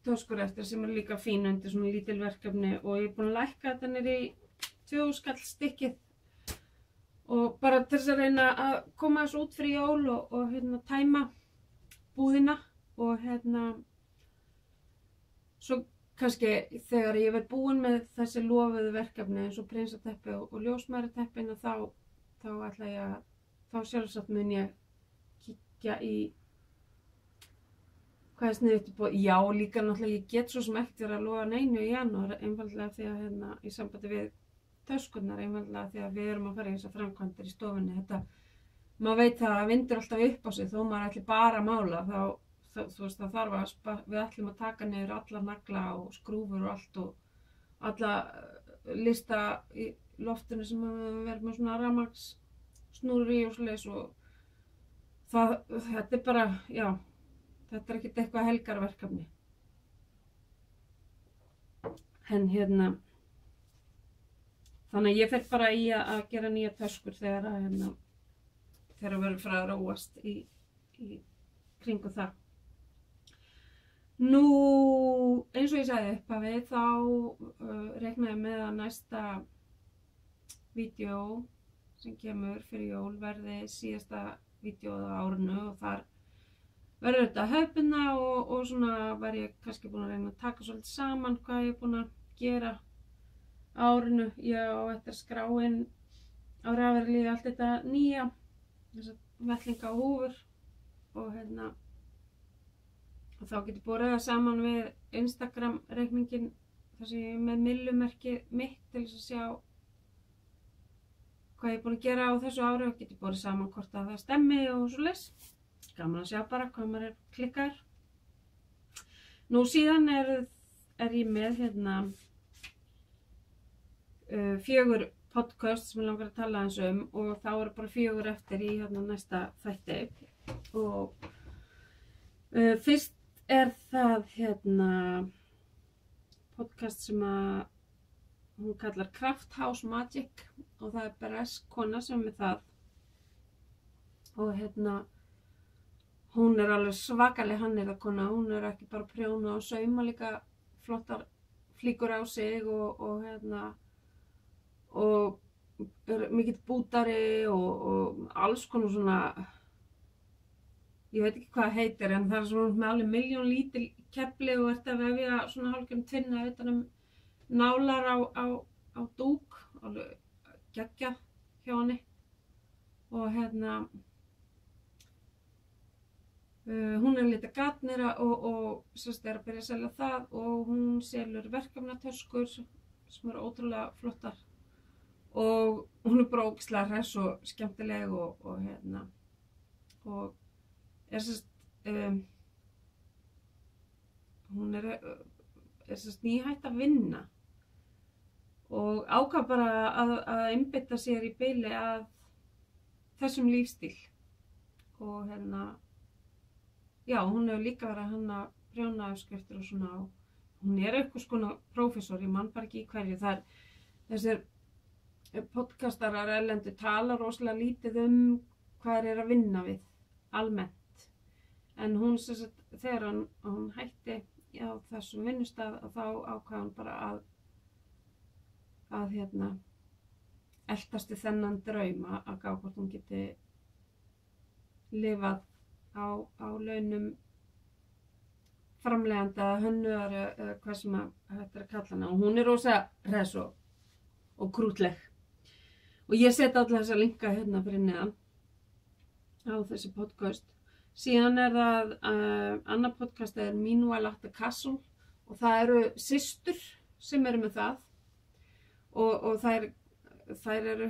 töskur eftir sem eru líka fín undir svona lítil verkefni og ég er búin að lækka þetta niður í 2 skall stykkið og bara til þess að reyna að koma þessu út fyrir jól og tæma búðina og svo kannski þegar ég verð búin með þessi lofuðu verkefni eins og prinsateppi og ljósmæðrateppin þá ætla ég að, þá sjálfsagt mun ég kíkja í hvað er sniðugt upp og já líka náttúrulega ég get svo sem ekkert verið að lofa neinu í janúar einfaldlega því að í sambandi við töskurnar einfaldlega því að við erum að fara í þessar framkvæmdir í stofunni. Þetta, maður veit það að vindur alltaf upp á sig þó maður ætli bara að mála þú veist það þarf við ætlum að taka niður alla nagla og skrúfur og allt og alla lista í loftinu sem við verðum með svona rafmagnsnúrur í og svoleiðis og þetta er bara, já, þetta er ekkert eitthvað helgarverkefni. En þannig að ég fer bara í að gera nýja töskur þegar verður frá að róast í kringu það. Nú, eins og ég sagði upphafi, þá reiknaði með að næsta vídeó sem kemur fyrir jól verði síðasta vídeóð á árinu og þar verður þetta hefðbundna og svona var ég kannski búin að reyna að taka svolítið saman hvað ég er búin að gera á árinu. Ég á eftir að skrá inn á rafverðlífi allt þetta nýja, þessar vettlinga og húfur og og þá get ég borið það saman við Instagram reikningin þar sem ég er með millumerki mitt til þess að sjá hvað ég er búin að gera á þessu ári og get ég borið saman hvort að það stemmi og svoleiðis. Gaman að sjá bara hvað maður er klikkaður. Nú síðan er ég með 4 podcast sem ég langar að tala eins og þá eru bara 4 eftir í næsta þætti og fyrst er það podcast sem að hún kallar Craft House Magic og það er bresk kona sem er það og hún er alveg svakaleg hannyrðakona, hún er ekki bara að prjóna og sauma líka flottar flíkur á sig og er mikill bútari og alls konar svona, ég veit ekki hvað það heitir en það er svona með alveg 1.000.000 lítil kefli og ert að vefja svona hálfgerðum tvinna utan nálar á dúk, alveg geggjað hjá henni og hún er lítið gatnera og sérst er að byrja að selja það og hún selur verkefnatöskur sem eru ótrúlega flottar og hún er bara ógeðslega hress og skemmtileg og er sérst hún er sérst nýhætt að vinna og ákvað bara að einbeita sér í bili að þessum lífstíl og já, hún hefur líka verið að hanna prjónaafskriftir og svona og hún er eitthvað skona prófessor, ég man bara ekki í hverju, það er þessir podcastarar erlendu tala rosalega lítið hvað er að vinna við almennt en hún sérst þegar hún hætti á þessum vinnustað og þá ákvað hún bara að eltast í þennan draum að gá hvort hún geti lifað á launum framleiðanda eða hönnuðar eða hvað sem þetta er að kalla hana og hún er rosa hress og krútleg og ég set alla þessa linka fyrir neðan á þessi podcast. Síðan er það annað podcast er Meanwhile at the Castle og það eru systur sem eru með það og þær eru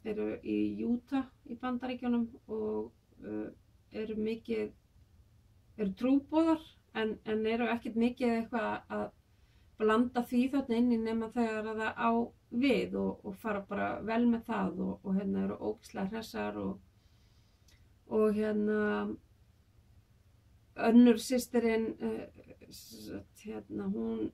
eru í Utah í Bandaríkjunum og eru trúboðar en eru ekkert mikið eitthvað að blanda því þarna inn í nema þegar það á við og fara bara vel með það og eru ógeðslega hressar og önnur systirinn hún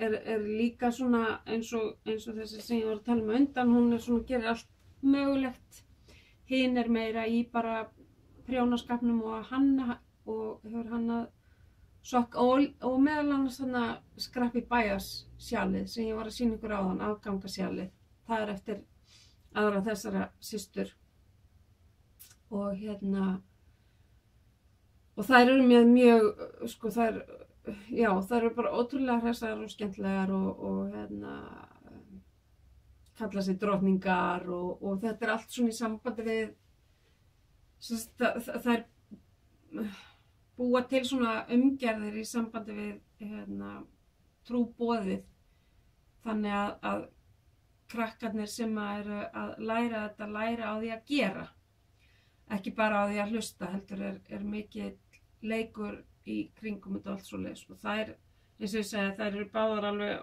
er líka svona eins og þessi sem ég var að tala um undan, hún er svona gerir allt mögulegt. Hinn er meira í bara prjónaskapnum og að hanna og hefur hannað sokk og meðal annars Scrappy Bias sjalið sem ég var að sýna ykkur áðan, afgangasjalið. Það er eftir aðra þessara systur og og þær eru með mjög sko þær eru bara ótrúlega hressar og skemmtilegar og kalla sig drottningar og þetta er allt svona í sambandi við þær búa til svona umgerðir í sambandi við trúboðið þannig að krakkarnir sem eru að læra þetta læra á því að gera ekki bara á því að hlusta heldur er mikið leikur í kringum þetta allt svoleiðis og þær eins og ég segi þær eru báðar alveg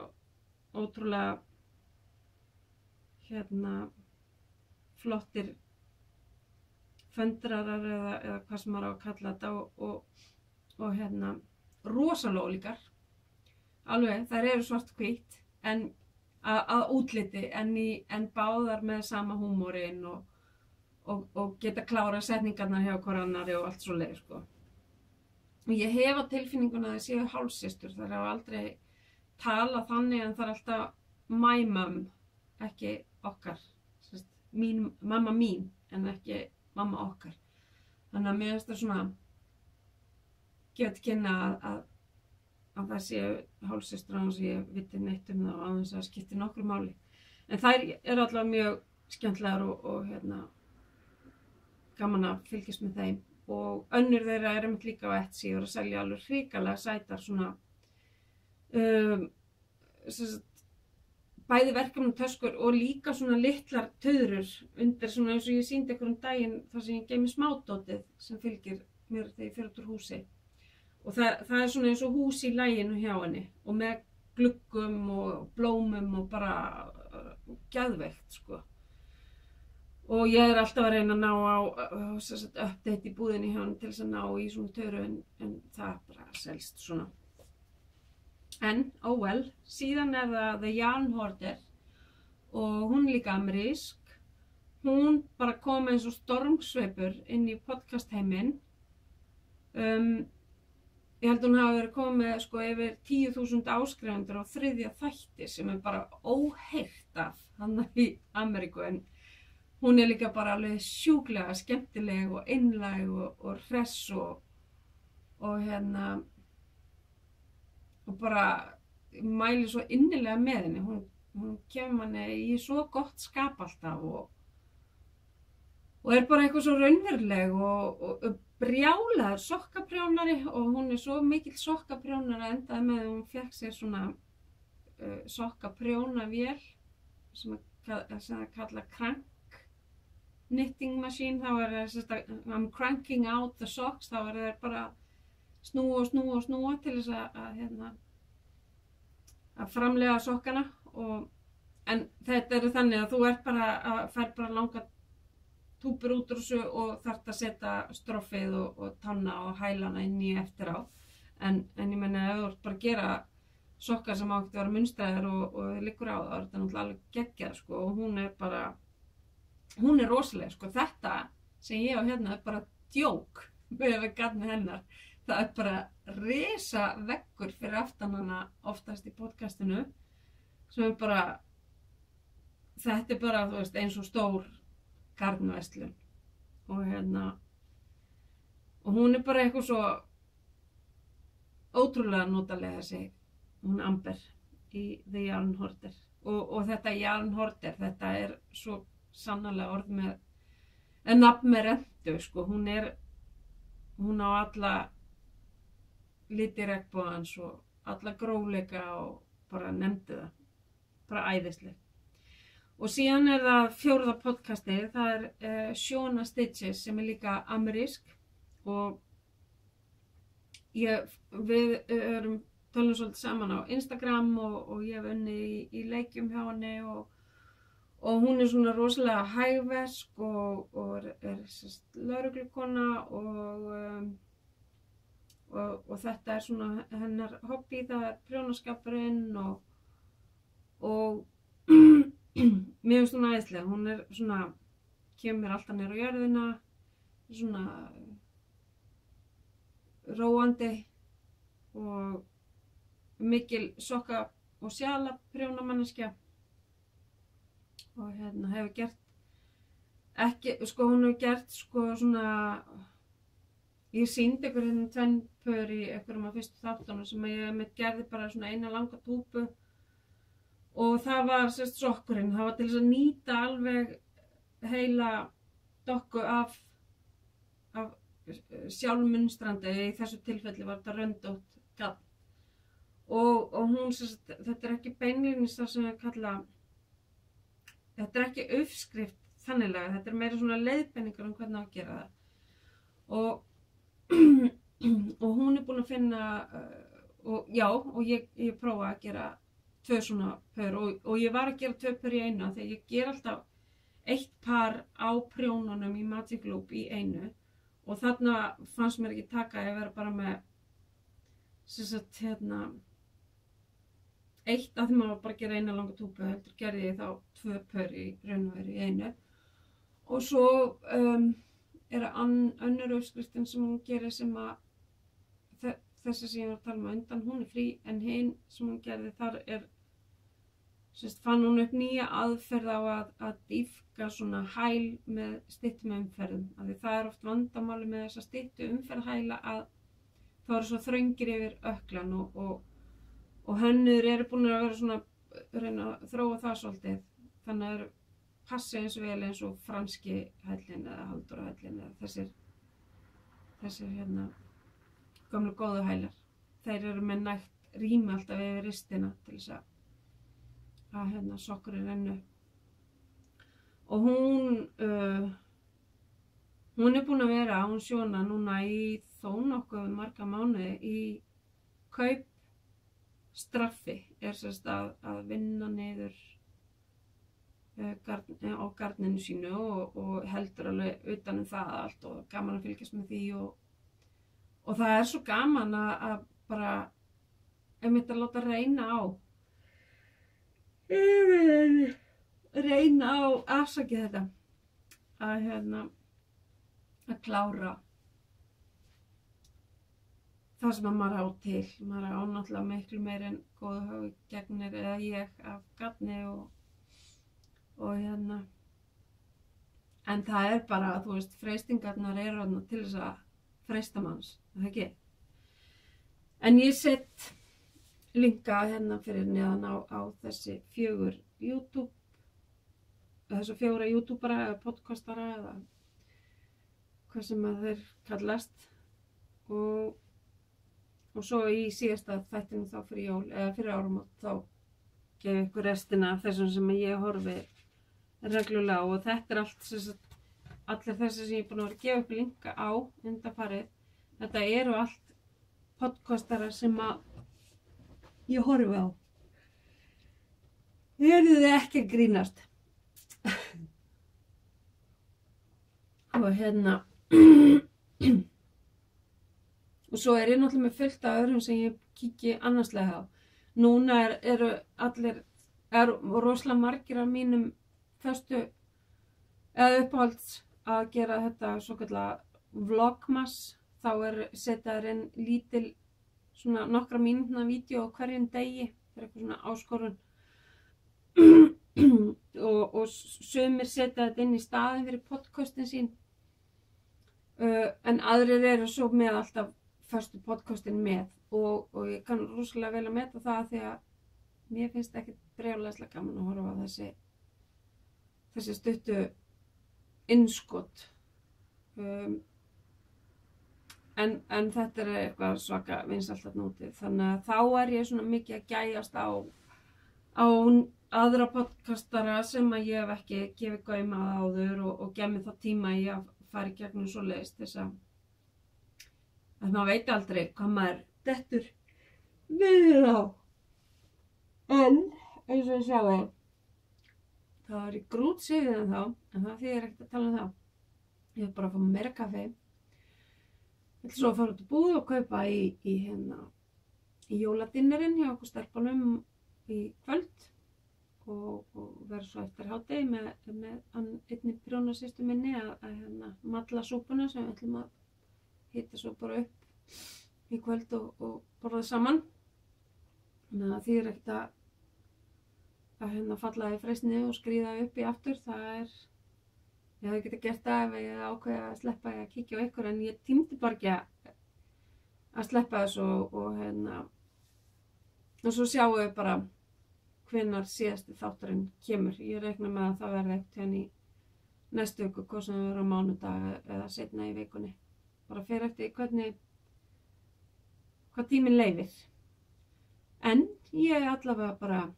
ótrúlega flottir föndrarar eða hvað sem maður á að kalla þetta og rosalega ólíkar alveg, þær eru svart-hvítt en að útliti en báðar með sama húmórinn og geta klára setningarnar hjá hver annari og allt svoleiðis sko. Og ég hef á tilfinninguna að það séu hálfsystur, þær hafa aldrei talað þannig en það er alltaf my mum, ekki okkar, mamma mín en ekki mamma okkar. Þannig að mér finnst það svona gefa til kynna að það séu hálfsystur án þess að ég viti neitt um það og án þess að það skipti nokkru máli. En þær eru allavega mjög skemmtilegar og gaman að fylgjast með þeim og önnur þeirra er einmitt líka á Etsy og að selja alveg hrikalega sætar svona bæði verkefnatöskur og líka svona litlar töðrur undir svona eins og ég sýndi ykkur daginn þar sem ég geymi smádótið sem fylgir mér þegar ég fer út úr húsi og það er svona eins og hús í laginu hjá henni og með gluggum og blómum og bara geðveikt sko. Og ég er alltaf að reyna að ná á update í búðinni hjá henni til þess að ná í svona töru en það bara selst svona. En, oh well, síðan er það The Yarn Hoarder og hún er líka amerísk. Hún bara kom eins og stormsveipur inn í podcast heiminn. Ég held hún hafi verið komið sko yfir 10.000 áskrifendur á 3. þætti sem er bara óheyrt af hann í Ameríku en hún er líka bara alveg sjúklega skemmtileg og einlæg og hress og hérna og bara mæli svo innilega með henni. Hún kemur manni í svo gott skap alltaf og er bara eitthvað svo raunveruleg og brjálaður sokkaprjónari og hún er svo mikill sokkaprjónari endaði með að hún fékk sér svona sokkaprjónavél sem að kalla crank knitting machine. Þá er I'm cranking out the socks, þá er það bara snúa til þess að framleiða sokkana en þetta er þannig að þú ert bara að fær bara langa túpur út úr þessu og þarft að setja stroffið og tanna og hælana inn í eftir á en ég meina ef þú ert bara að gera sokkar sem átti að vera munstraðir og liggur á það er þetta náttúrulega alveg geggjað sko og hún er rosaleg sko. Þetta sem ég á hérna er bara djók með gatni hennar. Það er bara risa veggur fyrir aftan hana oftast í podcastinu sem er bara þetta er bara þú veist eins og stór garnverslun og hún er bara eitthvað svo ótrúlega notaleg þessi hún Amber í The Yarn Hoarder og þetta Yarn Hoarder þetta er svo sannarlega orð með nafn með rentu sko. Hún á alla liti regnbogans og alla grófleika og bara nefndi það bara æðisleg. Og síðan er það 4. podcastið, það er Shona Stitches sem er líka amerísk og við erum tölum svolítið saman á Instagram og ég hef unnið í leikjum hjá henni og hún er svona rosalega hægversk og er lögreglukona og þetta er svona hennar hobby, það er prjónaskapurinn og mér finnst hún æðisleg, hún er svona, kemur alltaf niður á jörðina, svona róandi og mikil sokka og sjala prjónamanneskja og hefur gert ekki, sko hún hefur gert sko svona, ég sýndi ykkur hérna 2 pör í einhverjum af fyrstu þáttunum sem ég gerði bara svona eina langa túpu og það var sérst sokkurinn, það var til þess að nýta alveg heila dokku af sjálfmunstrandi, í þessu tilfelli var þetta röndótt gall og hún sérst, þetta er ekki beinlínis það sem við kalla, þetta er ekki uppskrift þanniglega, þetta er meira svona leiðbeiningar hvernig að gera það og hún er búin að finna og ég prófa að gera 2 svona pör og ég var að gera 2 pör í einu þegar ég ger alltaf 1 par á prjónunum í Magic Loop í einu og þarna fannst mér ekki taka að vera bara með sagt, eitt af því maður bara að gera eina langa túpu heldur gerði ég þá 2 pör í raun og veru í einu og svo er önnur uppskriftin sem hún gerir sem að þessi sem ég var að tala um undan, hún er frí en hinn sem hún gerði þar fann hún upp nýja aðferð á að dýpka svona hæl með styttum umferðum. Af því það er oft vandamáli með þessa styttu umferðhæla að þá eru svo þröngir yfir ökklan og hönnuðir eru búin að vera svona reyna að þróa það svolítið. Þannig passi eins vel eins og franski hællinn eða Halldórahællinn eða þessir hérna gömlu góðu hælar. Þeir eru með nægt rými alltaf yfir ristina til þess að hérna sokkurinn rennu. Og hún er búin að vera, hún Sjóna, núna í þó nokkuð marga mánuði í kaupstraffi, sem sagt að vinna niður á garninu sínu og heldur alveg utan það allt og gaman að fylgjast með því og það er svo gaman að bara einmitt að láta reyna á afsakið þetta að klára það sem að maður á til. Maður á náttúrulega miklu meir en góðu höfu gegnir eða ég af garni og hérna en það er bara, þú veist, freistingarnar eru þarna til þess að freista manns, það ekki? En ég set linka hérna fyrir neðan á þessi 4 YouTube, þessa 4 YouTubera eða podcastara eða hvað sem að þeir kallast og svo í síðasta þættinu þá fyrir jól eða fyrir áramót þá gef ykkur restina af þessum sem ég horfi reglulega og þetta er allt allir þessi sem ég er búin að vera að gefa ykkur linka á undanfarið. Þetta eru allt podcastara sem að ég horfi á. Eruð þið ekki að grínast? Og hérna og svo er ég náttúrulega með fullt af öðrum sem ég kíki annarslega á. Núna eru rosalega margir af mínum föstu eða uppáhalds að gera þetta svokallaða vlogmas. Þá setja þær inn lítil svona nokkra mínútna vídeo á hverjum degi fyrir eitthvað svona áskorun og sumir setja þetta inn í staðinn fyrir podcastin sín en aðrir eru svo með alltaf föstu podcastin með og ég kann rosalega vel að meta það því að mér finnst ekkert brjálæðislega gaman að horfa á þessi stuttu innskot en þetta er eitthvað svaka vinsælt þarna úti, þannig að þá er ég svona mikið að gæjast á aðra podcastara sem að ég hef ekki gefið gaum að áður og gef mér þá tíma í að fara í gegnum svoleiðis þess að maður veit aldrei hvað maður dettur við á. En eins og ég sjáu þá er ég grútsifið en það þýðir ekkert að tala um það. Ég hef bara að fá meira kaffi. Ég ætla svo að fara út í búð og kaupa í jóladinnerinn hjá okkur stelpunum í kvöld og vera svo eftir hádegi með einni prjónasystur minni að malla súpuna sem við ætlum að hita svo bara upp í kvöld og borða saman. Þannig að því ekkert að falla í freistni og skríða upp í aftur. Ég hefði getað gert það ef ég ákveði að sleppa að kíkja á ykkur en ég tímdi bara ekki að sleppa þessu og svo sjáum við bara hvenær síðasti þátturinn kemur. Ég reikna með að það verði eitthvað í næstu viku, hvort sem það verður á mánudag eða seinna í vikunni. Bara fer eftir hvað tíminn leyfir. En ég allavega bara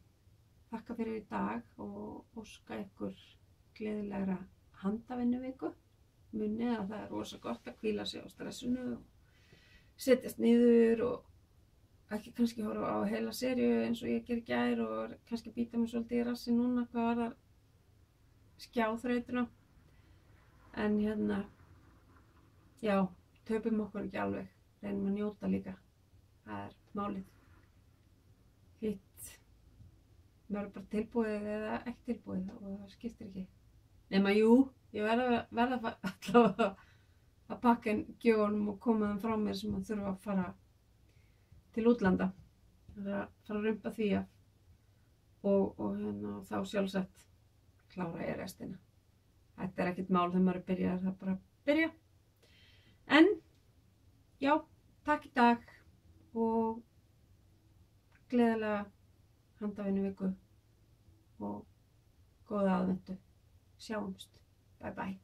þakka fyrir í dag og óska ykkur gleðilegra handavinnuviku. Munið að það er rosa gott að hvíla sig á stressinu og setjast niður og ekki kannski horfa á heila seríu eins og ég ger í gær og kannski býta mig svolítið í rassin núna hvað var það skjáþrautuna. En já, töpum okkur ekki alveg, reynum að njóta líka. Það er málið. Hitt verður bara tilbúið eða ekki tilbúið og það skiptir ekki. Nema jú, ég verða allavega að pakka inn gjöfunum og koma þeim frá mér sem að þurfa að fara til útlanda. Það er að fara að rumpa því af og þá sjálfsagt klára ég restina. Þetta er ekkert mál þegar maður er byrjað, það er bara að byrja. En já, takk í dag og gleðilega handavinnuviku og góða aðventu. Sjáumst. Bye bye.